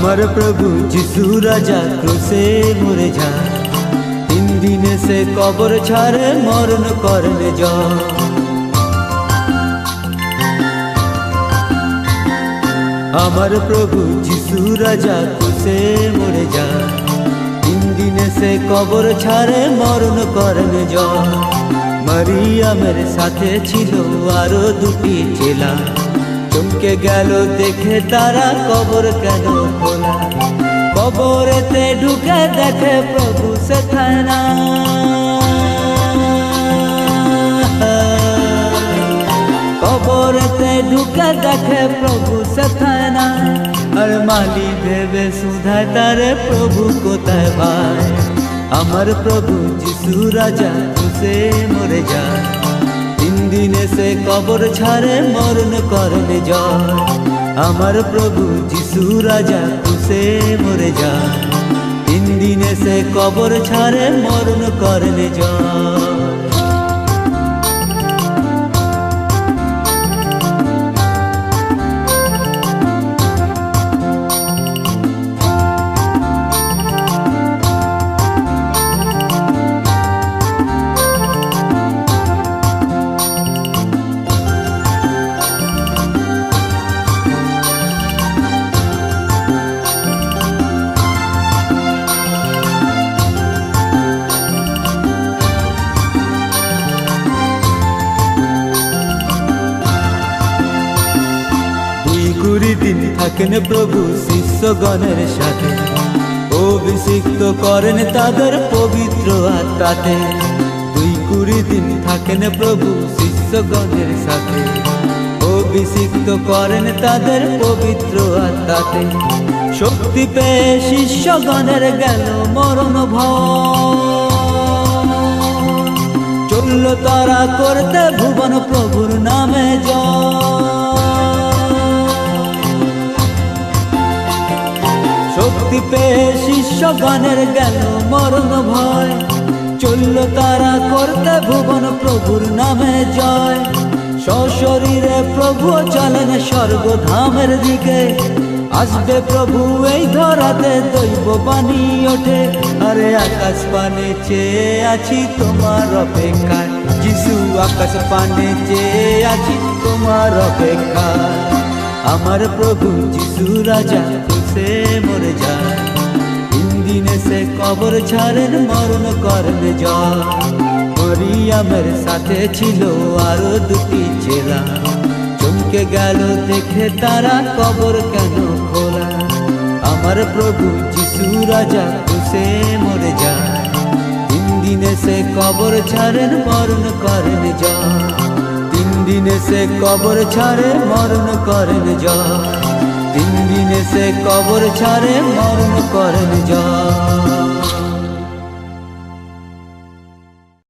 আমার প্রভু যিশু রাজা ক্রুশে মরে যায়, 3 দিনে সে কবর ছাড়ে মরণ করলে জয়। আমার প্রভু যিশু রাজা ক্রুশে মরে যায়, 3 দিনে সে কবর ছাড়ে মরণ করলে জয়। মারিয়ামের সাথে ছিল আরো 2টি চেলা, চমকে গেল দেখে তারা কবর কেন খোলা। কবরেতে ঢুকে দেখে প্রভু সেখানে না, কবরেতে ঢুকে দেখে প্রভু সেখানে না। আর মালি ভেবে সুধায় তারে প্রভু কোথায় ভাই। আমার প্রভু যিশু রাজা ক্রুশে মরে যায়, 3 দিনে সে কবর ছাড়ে মরণ করলে জয়। আমার প্রভু যিশু রাজা ক্রুশে মরে যায়, 3 দিনে সে কবর ছাড়ে মরণ করলে জয়। দিন থাকেন প্রভু শিষ্যগণের সাথে, অভিষিক্ত করেন তাদের পবিত্র আত্মাতে। 20 দিন থাকেন প্রভু শিষ্যগণের সাথে, অভিষিক্ত করেন তাদের পবিত্র আত্মাতে। শক্তি পেয়ে শিষ্যগণের গেল মরণ ভয়, চলল তারা করতে ভুবন প্রভুর নামে জয়। শক্তি পেয়ে শিষ্যগণের গেল মরণ ভয়, চলল তারা করতে ভুবন প্রভুর নামে জয়। সশরীরে প্রভু চলেন স্বর্গধামের দিকে, আসবে প্রভু এই ধরাতে দৈব বাণী ওঠে। আরে আকাশ পানে চেয়ে আছি তোমার অপেক্ষায়, যিশু আকাশ পানে চেয়ে আছি তোমার অপেক্ষায়। আমার প্রভু যিশু রাজা ক্রুশে মরে যায়, 3 দিনে সে কবর ছাড়েন মরণ করলে জয়। মারিয়ামের সাথে ছিল আরো 2টি চেলা, চমকে গেল দেখে তারা কবর কেন খোলা। আমার প্রভু যিশু রাজা ক্রুশে মরে যায়, 3 দিনে সে কবর ছাড়েন মরণ করেন জয়। 3 দিনে সে কবর ছাড়ে মরণ করেন জয়, 3 দিনে সে কবর ছাড়ে মরণ করেন জয়।